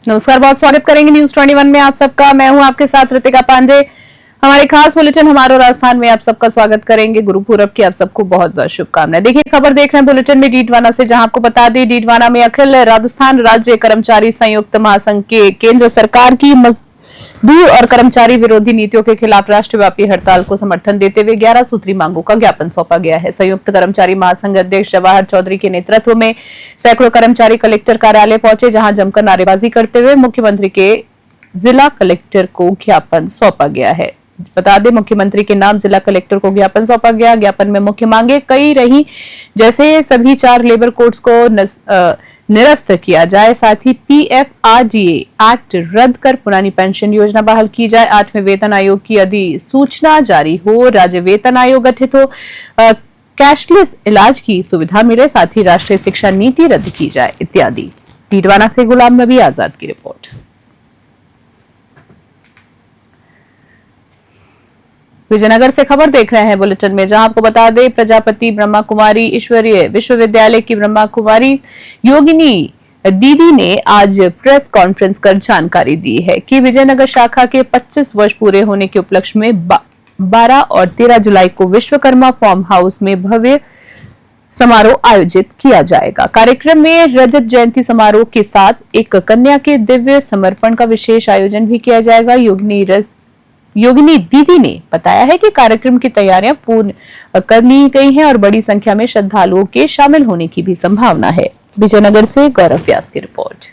नमस्कार, बहुत स्वागत करेंगे न्यूज 21 में आप सबका। मैं हूं आपके साथ ऋतिका पांडे। हमारे खास बुलेटिन हमारे राजस्थान में आप सबका स्वागत करेंगे। गुरु पूरब की आप सबको बहुत बहुत शुभकामनाएं। देखिए खबर देख रहे हैं बुलेटिन में डीडवाना से, जहां आपको बता दें डीडवाना में अखिल राजस्थान राज्य कर्मचारी संयुक्त महासंघ के केंद्र सरकार की मजदूर और कर्मचारी विरोधी नीतियों के खिलाफ राष्ट्रव्यापी हड़ताल को समर्थन देते हुए 11 सूत्री मांगों का ज्ञापन सौंपा गया है। संयुक्त कर्मचारी महासंघ अध्यक्ष जवाहर चौधरी के नेतृत्व में सैकड़ों कर्मचारी कलेक्टर कार्यालय पहुंचे, जहां जमकर नारेबाजी करते हुए मुख्यमंत्री के जिला कलेक्टर को ज्ञापन सौंपा गया है। बता दें मुख्यमंत्री के नाम जिला कलेक्टर को ज्ञापन सौंपा गया। ज्ञापन में मुख्य मांगे कई रही, जैसे सभी 4 लेबर कोड्स को निरस्त किया जाए, साथ ही PFRDA एक्ट रद्द कर पुरानी पेंशन योजना बहाल की जाए, 8वें वेतन आयोग की अधिसूचना जारी हो, राज्य वेतन आयोग गठित हो, कैशलेस इलाज की सुविधा मिले, साथ ही राष्ट्रीय शिक्षा नीति रद्द की जाए इत्यादि। डीडवाना से गुलाम नबी आजाद की रिपोर्ट। विजयनगर से खबर देख रहे हैं बुलेटिन में, जहां आपको बता दें प्रजापति ब्रह्मा कुमारी ईश्वरीय विश्वविद्यालय की ब्रह्मा कुमारी योगिनी दीदी ने आज प्रेस कॉन्फ्रेंस कर जानकारी दी है कि विजयनगर शाखा के 25 वर्ष पूरे होने के उपलक्ष्य में 12 और 13 जुलाई को विश्वकर्मा फार्म हाउस में भव्य समारोह आयोजित किया जाएगा। कार्यक्रम में रजत जयंती समारोह के साथ एक कन्या के दिव्य समर्पण का विशेष आयोजन भी किया जाएगा। योगिनी दीदी ने बताया है कि कार्यक्रम की तैयारियां पूर्ण कर ली गई हैं और बड़ी संख्या में श्रद्धालुओं के शामिल होने की भी संभावना है। विजयनगर से गौरव व्यास की रिपोर्ट।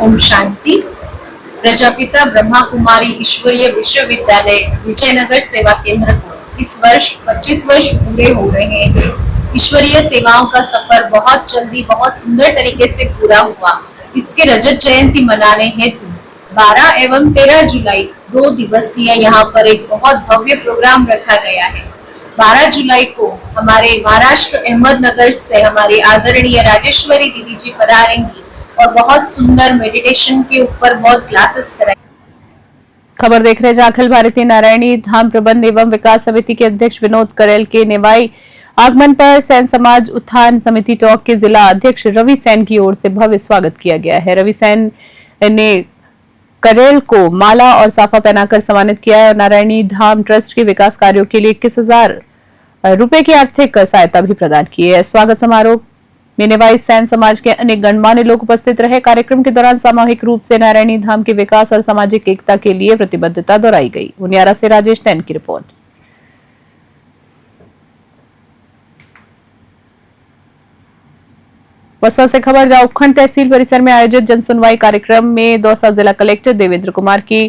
ओम शांति। प्रजापिता ब्रह्मा कुमारी ईश्वरीय विश्वविद्यालय विजयनगर सेवा केंद्र को इस वर्ष 25 वर्ष पूरे हो रहे हैं। ईश्वरीय सेवाओं का सफर बहुत जल्दी बहुत सुंदर तरीके से पूरा हुआ। इसके रजत जयंती मनाने हेतु 12 एवं 13 जुलाई 2 दिवसीय यहाँ पर एक बहुत भव्य प्रोग्राम रखा गया है। 12 जुलाई को हमारे महाराष्ट्र अहमदनगर से हमारी आदरणीय राजेश्वरी दीदी जी पधारेंगी और बहुत सुंदर मेडिटेशन के ऊपर बहुत क्लासेस कराएंगे। खबर देख रहे हैं अखिल भारतीय नारायणी धाम प्रबंध एवं विकास समिति के अध्यक्ष विनोद करेल के नेवाई आगमन पर सैन समाज उत्थान समिति टॉक के जिला अध्यक्ष रवि सैन की ओर से भव्य स्वागत किया गया है। रवि सैन ने करेल को माला और साफा पहनाकर सम्मानित किया है और नारायणी धाम ट्रस्ट के विकास कार्यों के लिए 21,000 रुपए की आर्थिक सहायता भी प्रदान की है। स्वागत समारोह में नेवाई सैन समाज के अनेक गणमान्य लोग उपस्थित रहे। कार्यक्रम के दौरान सामूहिक रूप से नारायणी धाम के विकास और सामाजिक एकता के लिए प्रतिबद्धता दोहराई गई। उनियारा से राजेश तैन की रिपोर्ट। बसपा से खबर, जहां उपखंड तहसील परिसर में आयोजित जनसुनवाई कार्यक्रम में दौसा जिला कलेक्टर देवेंद्र कुमार की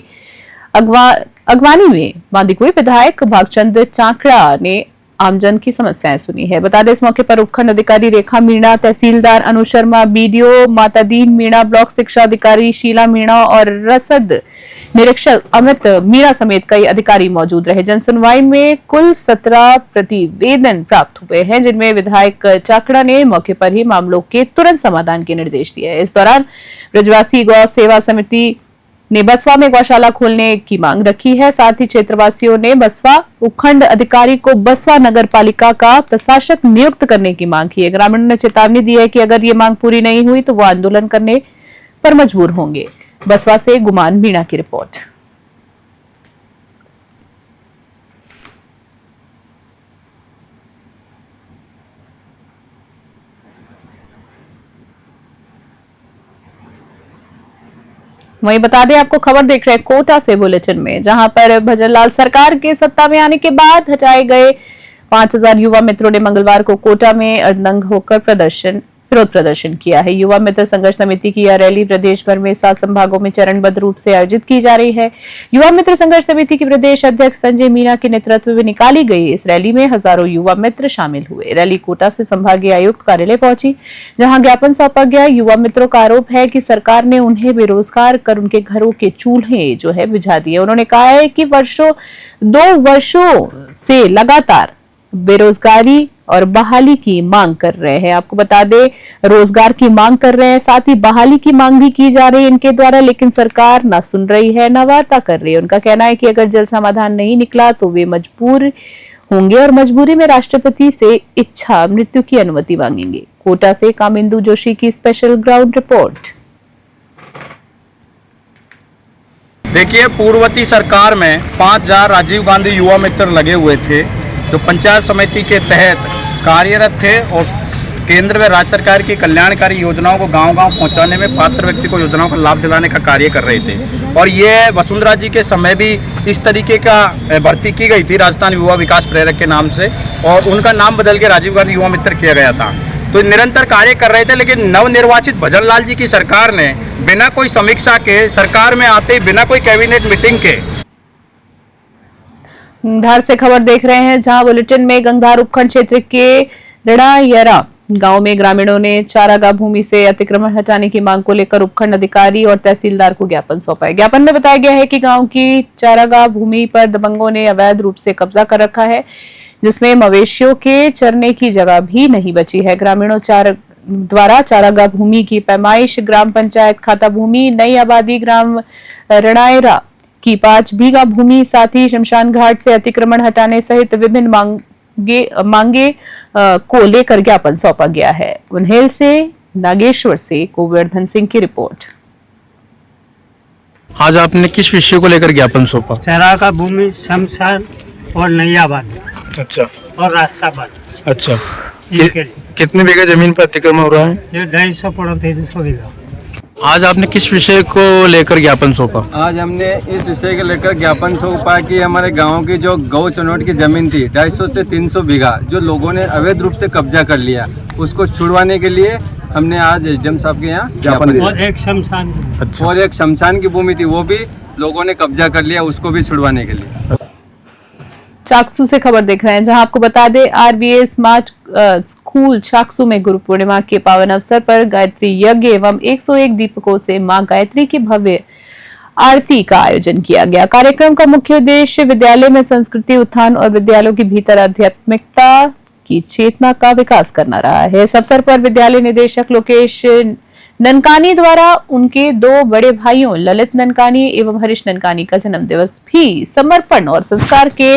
अगवानी में बांदीकुई विधायक भागचंद चाकड़ा ने आमजन की समस्याएं सुनी है। बता दें इस मौके पर उपखंड अधिकारी रेखा मीणा, तहसीलदार अनु शर्मा, BDO मातादीन मीणा, ब्लॉक शिक्षा अधिकारी शीला मीणा और रसद निरीक्षक अमित मीणा समेत कई अधिकारी मौजूद रहे। जनसुनवाई में कुल 17 प्रतिवेदन प्राप्त हुए हैं, जिनमें विधायक चाकड़ा ने मौके पर ही मामलों के तुरंत समाधान के निर्देश दिए। इस दौरान ब्रजवासी गौ सेवा समिति ने बसवा में गौशाला खोलने की मांग रखी है। साथ ही क्षेत्रवासियों ने बसवा उपखंड अधिकारी को बसवा नगर पालिका का प्रशासक नियुक्त करने की मांग की है। ग्रामीणों ने चेतावनी दी है कि अगर ये मांग पूरी नहीं हुई तो वो आंदोलन करने पर मजबूर होंगे। बसवा से गुमान मीणा की रिपोर्ट। वहीं बता दें आपको खबर देख रहे हैं कोटा से बुलेटिन में, जहां पर भजनलाल सरकार के सत्ता में आने के बाद हटाए गए 5,000 युवा मित्रों ने मंगलवार को कोटा में अर्धनग्न होकर विरोध प्रदर्शन किया है। युवा मित्र संघर्ष समिति की यह रैली प्रदेश भर में 7 संभागों में चरणबद्ध रूप से आयोजित की जा रही है। युवा मित्र संघर्ष समिति की प्रदेश अध्यक्ष संजय मीणा के नेतृत्व में निकाली गई इस रैली में हजारों युवा मित्र शामिल हुए। रैली कोटा से संभागीय आयुक्त कार्यालय पहुंची, जहां ज्ञापन सौंपा गया। युवा मित्रों का आरोप है कि सरकार ने उन्हें बेरोजगार कर उनके घरों के चूल्हे जो है बुझा दिए। उन्होंने कहा है कि 2 वर्षों से लगातार बेरोजगारी और बहाली की मांग कर रहे हैं। आपको बता दें, रोजगार की मांग कर रहे हैं, साथ ही बहाली की मांग भी की जा रही है इनके द्वारा, लेकिन सरकार ना सुन रही है, ना वार्ता कर रही है। उनका कहना है कि अगर जल्द समाधान नहीं निकला तो वे मजबूर होंगे और मजबूरी में राष्ट्रपति से इच्छा मृत्यु की अनुमति मांगेंगे। कोटा से कामिंदु जोशी की स्पेशल ग्राउंड रिपोर्ट। देखिए, पूर्ववर्ती सरकार में 5000 राजीव गांधी युवा मित्र लगे हुए थे जो पंचायत समिति के तहत कार्यरत थे और केंद्र व राज्य सरकार की कल्याणकारी योजनाओं को गांव-गांव पहुंचाने में पात्र व्यक्ति को योजनाओं का लाभ दिलाने का कार्य कर रहे थे। और ये वसुंधरा जी के समय भी इस तरीके का भर्ती की गई थी राजस्थान युवा विकास प्रेरक के नाम से, और उनका नाम बदल के राजीव गांधी युवा मित्र किया गया था। तो निरंतर कार्य कर रहे थे, लेकिन नवनिर्वाचित भजन लाल जी की सरकार ने बिना कोई समीक्षा के, सरकार में आते ही बिना कोई कैबिनेट मीटिंग के। धार से खबर देख रहे हैं, जहां बुलेटिन में गंगधार उपखंड क्षेत्र के रड़ायरा गांव में ग्रामीणों ने चारागाह भूमि से अतिक्रमण हटाने की मांग को लेकर उपखंड अधिकारी और तहसीलदार को ज्ञापन सौंपा है। ज्ञापन में बताया गया है कि गांव की चारागाह भूमि पर दबंगों ने अवैध रूप से कब्जा कर रखा है, जिसमें मवेशियों के चरने की जगह भी नहीं बची है। ग्रामीणों द्वारा चारागाह भूमि की पैमाइश ग्राम पंचायत खाता भूमि, नई आबादी ग्राम रड़ायरा की 5 बीघा भूमि, साथ ही शमशान घाट से अतिक्रमण हटाने सहित विभिन्न मांगे को लेकर ज्ञापन सौंपा गया है। उन्हेल से नागेश्वर से गोवर्धन सिंह की रिपोर्ट। आज आपने किस विषय को लेकर ज्ञापन सौंपा? चारागाह भूमि, शमशान और नई आबादी। अच्छा। और रास्ता बंद। अच्छा। कितने कितने बीघा जमीन पर अतिक्रमण हो रहा है? ये 250 बीघा। आज आपने किस विषय को लेकर ज्ञापन सौंपा? आज हमने इस विषय को लेकर ज्ञापन सौंपा कि हमारे गांव की जो गौ चुनौट की जमीन थी 250 से 300 बीघा जो लोगों ने अवैध रूप से कब्जा कर लिया, उसको छुड़वाने के लिए हमने आज एसडीएम साहब के यहाँ ज्ञापन दिया। और एक शमशान। अच्छा। और एक शमशान की भूमि थी, वो भी लोगों ने कब्जा कर लिया, उसको भी छुड़वाने के लिए। चाकसू से खबर देख रहे हैं, जहां आपको बता दें, आरबीए स्मार्ट स्कूल चाकसू में गुरु पूर्णिमा के पावन अवसर पर गायत्री यज्ञ एवं 101 दीपकों से मां गायत्री की भव्य आरती का आयोजन किया गया। कार्यक्रम का मुख्य उद्देश्य विद्यालय में संस्कृति उत्थान और विद्यालयों के भीतर आध्यात्मिकता की चेतना का विकास करना रहा है। इस अवसर पर विद्यालय निदेशक लोकेश ननकानी द्वारा उनके 2 बड़े भाइयों ललित ननकानी एवं हरीश ननकानी का जन्म दिवस भी समर्पण और संस्कार के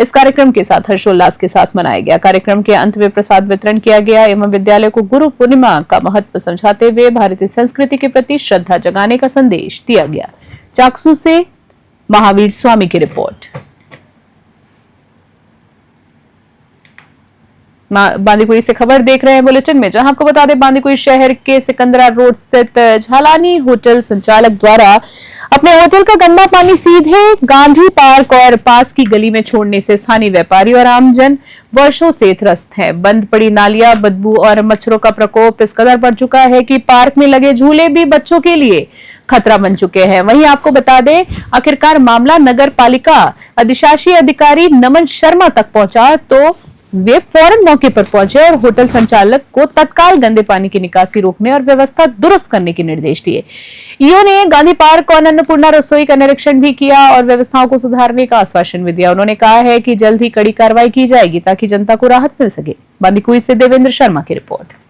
इस कार्यक्रम के साथ हर्षोल्लास के साथ मनाया गया। कार्यक्रम के अंत में प्रसाद वितरण किया गया एवं विद्यालय को गुरु पूर्णिमा का महत्व समझाते हुए भारतीय संस्कृति के प्रति श्रद्धा जगाने का संदेश दिया गया। चाकसू से महावीर स्वामी की रिपोर्ट। बांदीकुई से खबर देख रहे हैं बुलेटिन में, जहां आपको बता दें, बांदीकुई शहर के सिकंदरा रोड स्थित झालानी होटल संचालक द्वारा अपने होटल का गंदा पानी सीधे गांधी पार्क और पास की गली में छोड़ने से स्थानीय व्यापारी और आमजन वर्षों से त्रस्त है। बंद पड़ी नालियां, बदबू और मच्छरों का प्रकोप इस कदर बढ़ चुका है कि पार्क में लगे झूले भी बच्चों के लिए खतरा बन चुके हैं। वहीं आपको बता दें, आखिरकार मामला नगर पालिका अधिशासी अधिकारी नमन शर्मा तक पहुंचा तो वे फौरन मौके पर पहुंचे और होटल संचालक को तत्काल गंदे पानी की निकासी रोकने और व्यवस्था दुरुस्त करने के निर्देश दिए। ईओ ने गांधी पार्क और अन्नपूर्णा रसोई का निरीक्षण भी किया और व्यवस्थाओं को सुधारने का आश्वासन भी दिया। उन्होंने कहा है कि जल्द ही कड़ी कार्रवाई की जाएगी ताकि जनता को राहत मिल सके। बांदीकुई से देवेंद्र शर्मा की रिपोर्ट।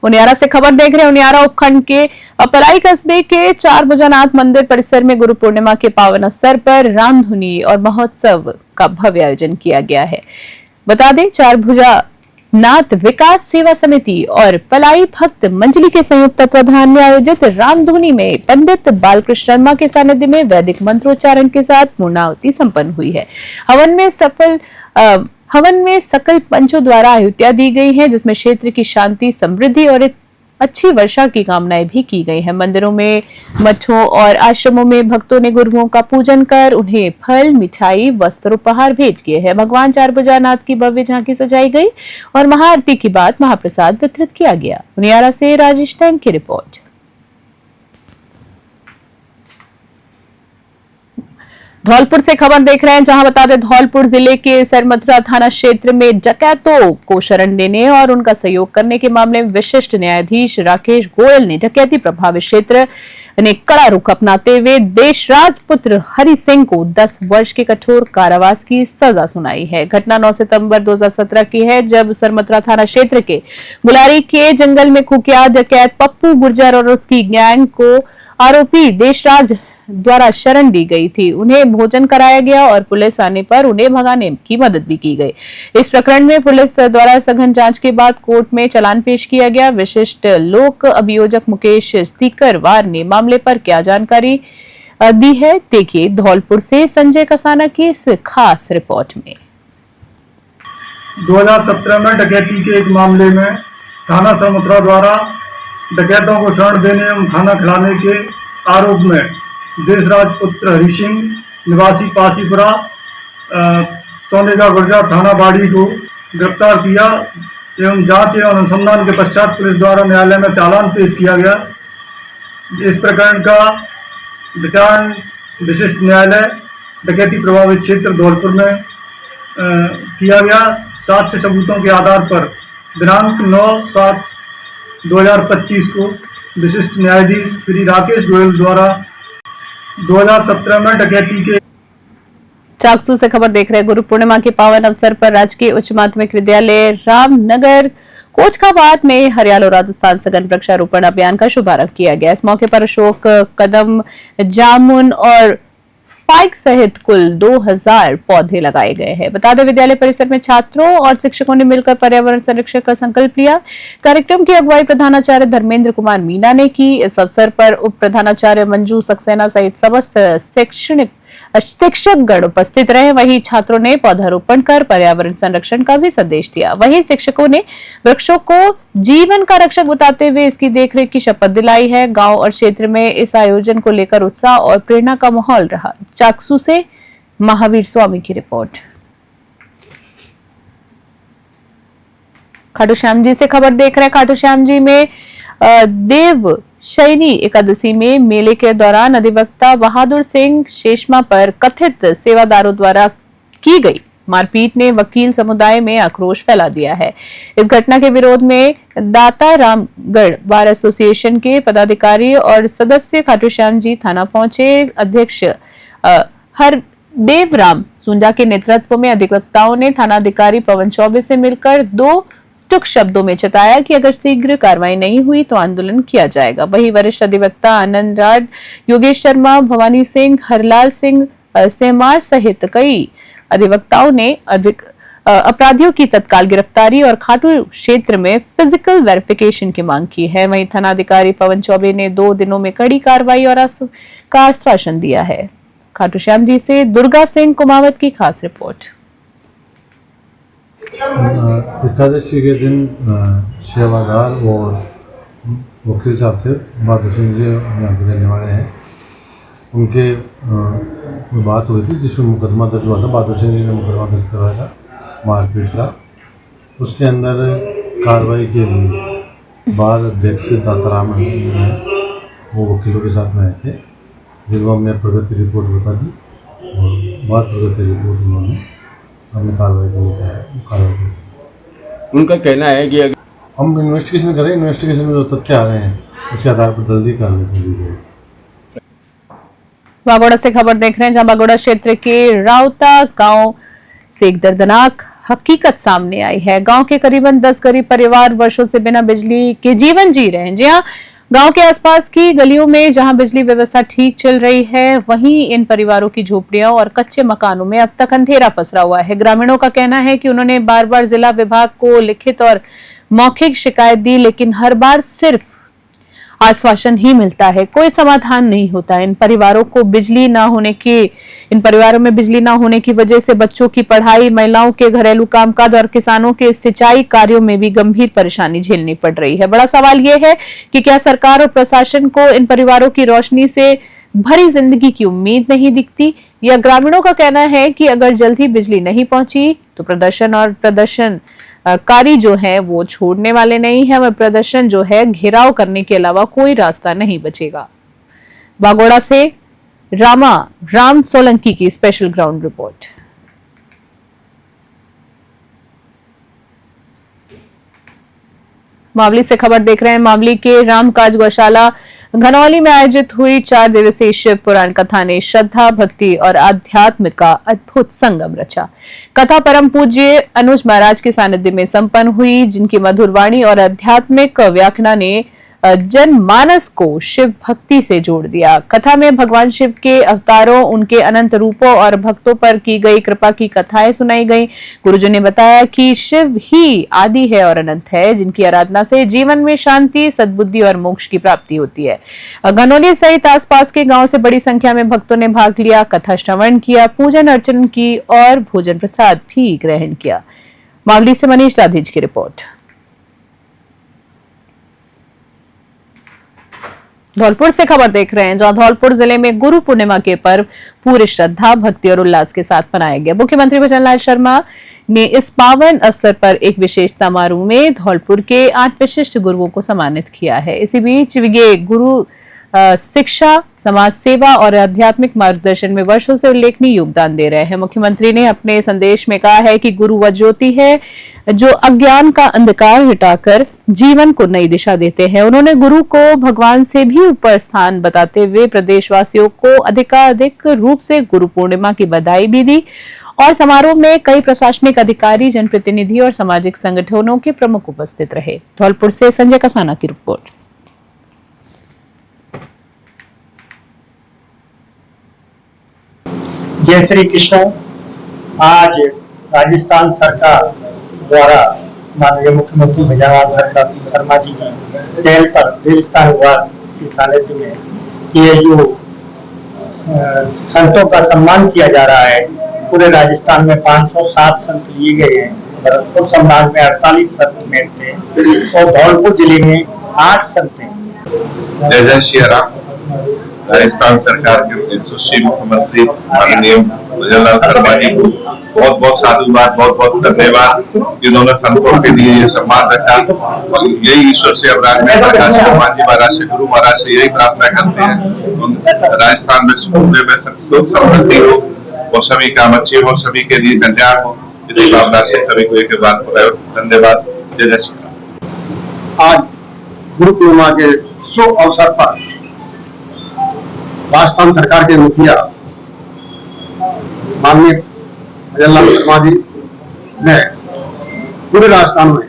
उनियारा से खबर देख रहे हैं, उनियारा उपखंड के अपलाई कस्बे के 4 भुजानाथ मंदिर परिसर में गुरु पूर्णिमा के पावन अवसर पर रामधुनी और महोत्सव का भव्य आयोजन किया गया है। बता दें, 4 भुजानाथ विकास सेवा समिति और पलाई भक्त मंजली के संयुक्त तत्वाधान में आयोजित रामधुनी में पंडित बालकृष्ण शर्मा के सानिध्य में वैदिक मंत्रोच्चारण के साथ पूर्णाहुति संपन्न हुई है। हवन में सकल पंचों द्वारा आहुतियां दी गई हैं, जिसमें क्षेत्र की शांति, समृद्धि और एक अच्छी वर्षा की कामनाएं भी की गई हैं। मंदिरों में, मठों और आश्रमों में भक्तों ने गुरुओं का पूजन कर उन्हें फल, मिठाई, वस्त्र उपहार भेंट किए हैं। भगवान 4 भुजानाथ की भव्य झांकी सजाई गई और महाआरती के बाद महाप्रसाद वितरित किया गया। उनियारा से राजेश टैन की रिपोर्ट। धौलपुर से खबर देख रहे हैं, जहां बता दें धौलपुर जिले के सरमथुरा थाना क्षेत्र में डकैतों को शरण देने और उनका सहयोग करने के मामले में विशिष्ट न्यायाधीश राकेश गोयल ने डकैती प्रभावित क्षेत्र ने कड़ा रुख अपनाते हुए देशराज पुत्र हरि सिंह को 10 वर्ष के कठोर कारावास की सजा सुनाई है। घटना 9 सितंबर 2017 की है, जब सरमथुरा थाना क्षेत्र के बुलारी के जंगल में कुख्यात डकैत पप्पू गुर्जर और उसकी गैंग को आरोपी देशराज द्वारा शरण दी गई थी। उन्हें भोजन कराया गया और पुलिस आने पर उन्हें भगाने की मदद भी की गई। इस प्रकरण में पुलिस द्वारा सघन जांच के बाद कोर्ट में चालान पेश किया गया। विशिष्ट लोक अभियोजक मुकेश स्तीकरवार ने मामले पर क्या जानकारी दी है, देखिए धौलपुर से संजय कसाना की इस खास रिपोर्ट में। 2017 में डकैती के एक मामले में थाना सरमथुरा द्वारा डकैतों को शरण देने एवं खाना खिलाने के आरोप में देशराज पुत्र हरि सिंह निवासी पासीपुरा सोनेगा गुर्जर थाना बाड़ी को गिरफ्तार किया एवं जांच एवं अनुसंधान के पश्चात पुलिस द्वारा न्यायालय में चालान पेश किया गया। इस प्रकरण का विचारण विशिष्ट न्यायालय डकैती प्रभावित क्षेत्र धौलपुर में किया गया। साक्ष्य सबूतों के आधार पर दिनांक 9/7/2025 को विशिष्ट न्यायाधीश श्री राकेश गोयल द्वारा 2017 में डकैती के चाकसू से खबर देख रहे हैं। गुरु पूर्णिमा के पावन अवसर पर राजकीय उच्च माध्यमिक विद्यालय रामनगर कोचकाबाद में हरियाणा राजस्थान सघन वृक्षारोपण अभियान का शुभारंभ किया गया। इस मौके पर अशोक, कदम, जामुन और फाइक सहित कुल 2000 पौधे लगाए गए हैं। बता दें विद्यालय परिसर में छात्रों और शिक्षकों ने मिलकर पर्यावरण संरक्षण का संकल्प लिया। कार्यक्रम की अगुवाई प्रधानाचार्य धर्मेंद्र कुमार मीना ने की। इस अवसर पर उप प्रधानाचार्य मंजू सक्सेना सहित समस्त शिक्षकगण उपस्थित रहे। वहीं छात्रों ने पौधारोपण कर पर्यावरण संरक्षण का भी संदेश दिया। वहीं शिक्षकों ने वृक्षों को जीवन का रक्षक बताते हुए इसकी देखरेख की शपथ दिलाई है। गांव और क्षेत्र में इस आयोजन को लेकर उत्साह और प्रेरणा का माहौल रहा। चाकसू से महावीर स्वामी की रिपोर्ट। खाटू श्याम जी से खबर देख रहे हैं। खाटू श्याम जी में देव शयनी एकादशी में मेले के दौरान अधिवक्ता बहादुर सिंह शेषमा पर कथित सेवादारों द्वारा की गई मारपीट ने वकील समुदाय में आक्रोश फैला दिया है। इस घटना के विरोध में दाता रामगढ़ बार एसोसिएशन के पदाधिकारी और सदस्य खाटू श्याम जी थाना पहुंचे। अध्यक्ष हरदेव राम सुंजा के नेतृत्व में अधिवक्ताओं ने थानाधिकारी पवन चौबे से मिलकर 2 टुक शब्दों में चेताया कि अगर शीघ्र कार्रवाई नहीं हुई तो आंदोलन किया जाएगा। वहीं वरिष्ठ अधिवक्ता आनंद राड, योगेश शर्मा, भवानी सिंह, हरलाल सिंह सेमार सहित कई अधिवक्ताओं ने अपराधियों की तत्काल गिरफ्तारी और खाटू क्षेत्र में फिजिकल वेरिफिकेशन की मांग की है। वहीं थानाधिकारी पवन चौबे ने 2 दिनों में कड़ी कार्रवाई और का आश्वासन दिया है। खाटू श्याम जी से दुर्गा सिंह कुमावत की खास रिपोर्ट। एकादशी के दिन सेवादार और वकील साहब थे बहादुर सिंह जी यहाँ के रहने वाले हैं, उनके बात हुई थी जिसमें मुकदमा दर्ज हुआ था। बहादुर सिंह जी ने मुकदमा दर्ज करवाया था मारपीट का। उसके अंदर कार्रवाई के लिए बार अध्यक्ष दाताराम वो वकीलों के साथ में आए थे, जिनको हमने प्रगति रिपोर्ट बता दी और बाद प्रगति रिपोर्ट उन्होंने हमने कार्रवाई को कार्रवाई। उनका कहना है कि हम इन्वेस्टिगेशन करें, इन्वेस्टिगेशन में जो तथ्य आ रहे हैं उसके आधार पर जल्दी कार्रवाई की जाएगी। बागोड़ा से खबर देख रहे हैं, जहां बागोड़ा क्षेत्र के राउता गांव से एक दर्दनाक हकीकत सामने आई है। गांव के करीबन 10 गरीब परिवार वर्षों से बिना बिजली के जीवन जी रहे हैं। जी हां, गांव के आसपास की गलियों में जहां बिजली व्यवस्था ठीक चल रही है, वहीं इन परिवारों की झोपड़ियों और कच्चे मकानों में अब तक अंधेरा पसरा हुआ है। ग्रामीणों का कहना है कि उन्होंने बार-बार जिला विभाग को लिखित और मौखिक शिकायत दी, लेकिन हर बार सिर्फ आश्वासन ही मिलता है, कोई समाधान नहीं होता। इन परिवारों में बिजली ना होने की वजह से बच्चों की पढ़ाई, महिलाओं के घरेलू कामकाज और किसानों के सिंचाई कार्यों में भी गंभीर परेशानी झेलनी पड़ रही है। बड़ा सवाल यह है कि क्या सरकार और प्रशासन को इन परिवारों की रोशनी से भरी जिंदगी की उम्मीद नहीं दिखती, या ग्रामीणों का कहना है कि अगर जल्द ही बिजली नहीं पहुंची तो प्रदर्शनकारी जो है वो छोड़ने वाले नहीं है और प्रदर्शन जो है घेराव करने के अलावा कोई रास्ता नहीं बचेगा। बागोड़ा से राम सोलंकी की स्पेशल ग्राउंड रिपोर्ट। मावली से खबर देख रहे हैं। मावली के रामकाज गौशाला घनौली में आयोजित हुई 4 दिवसीय शिव पुराण कथा ने श्रद्धा, भक्ति और आध्यात्म का अद्भुत संगम रचा। कथा परम पूज्य अनुज महाराज के सानिध्य में संपन्न हुई, जिनकी मधुर वाणी और आध्यात्मिक व्याख्या ने जनमानस को शिव भक्ति से जोड़ दिया। कथा में भगवान शिव के अवतारों, उनके अनंत रूपों और भक्तों पर की गई कृपा की कथाएं सुनाई गई। गुरुजी ने बताया कि शिव ही आदि है और अनंत है, जिनकी आराधना से जीवन में शांति, सद्बुद्धि और मोक्ष की प्राप्ति होती है। घनौली सहित आसपास के गांव से बड़ी संख्या में भक्तों ने भाग लिया, कथा श्रवण किया, पूजन अर्चन की और भोजन प्रसाद भी ग्रहण किया। मावली से मनीष दाधीज की रिपोर्ट। धौलपुर से खबर देख रहे हैं, जहां धौलपुर जिले में गुरु पूर्णिमा के पर्व पूरी श्रद्धा, भक्ति और उल्लास के साथ मनाया गया। मुख्यमंत्री भजनलाल शर्मा ने इस पावन अवसर पर एक विशेष समारोह में धौलपुर के 8 विशिष्ट गुरुओं को सम्मानित किया है। इसी बीच ये गुरु शिक्षा, समाज सेवा और आध्यात्मिक मार्गदर्शन में वर्षों से उल्लेखनीय योगदान दे रहे हैं। मुख्यमंत्री ने अपने संदेश में कहा है कि गुरु वह ज्योति है जो अज्ञान का अंधकार हटाकर जीवन को नई दिशा देते हैं। उन्होंने गुरु को भगवान से भी ऊपर स्थान बताते हुए प्रदेशवासियों को अधिकाधिक रूप से गुरु पूर्णिमा की बधाई भी दी और समारोह में कई प्रशासनिक अधिकारी, जनप्रतिनिधि और सामाजिक संगठनों के प्रमुख उपस्थित रहे। धौलपुर से संजय कसाना की रिपोर्ट। जय श्री कृष्ण। आज राजस्थान सरकार द्वारा माननीय मुख्यमंत्री भजनलाल शर्मा जी की पहल पर रेगिस्तान विभाग के सानिध्य में ये जो संतों का सम्मान किया जा रहा है, पूरे राजस्थान में 507 संत लिए गए हैं। भरतपुर संभाग में 48 संत में थे और धौलपुर जिले में 8 संत हैं। जय श्री राम। राजस्थान सरकार के यशस्वी मुख्यमंत्री माननीय भजनलाल शर्मा जी को बहुत बहुत साधुवाद, बहुत बहुत धन्यवाद। जिन्होंने संतों के लिए ये सम्मान रखा और यही ईश्वर से अब हनुमान जी महाराज से, गुरु महाराज से यही प्रार्थना करते हैं राजस्थान में सुख समृद्धि हो और सभी काम अच्छे हो, सभी के लिए कल्याण हो। इसी भावना से सभी को एक बार धन्यवाद। जय जय श्री राम। आज गुरु पूर्णिमा के शुभ अवसर पर राजस्थान सरकार के मुखिया माननीय भजनलाल शर्मा जी ने पूरे राजस्थान में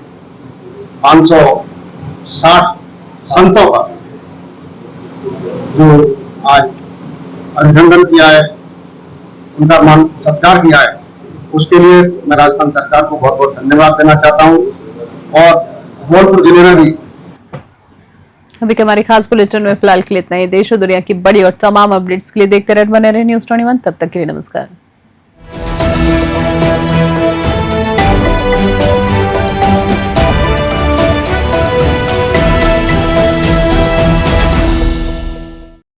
560 संतों का जो आज अभिनंदन किया है, उनका मान सत्कार किया है, उसके लिए मैं राजस्थान सरकार को बहुत बहुत धन्यवाद देना चाहता हूं। और धौलपुर जिले में भी अभी के हमारी खास बुलेटिन में फिलहाल के लिए इतना ही। देश और दुनिया की बड़ी और तमाम अपडेट्स के लिए देखते रहे बने रहे News 21। तब तक के लिए नमस्कार।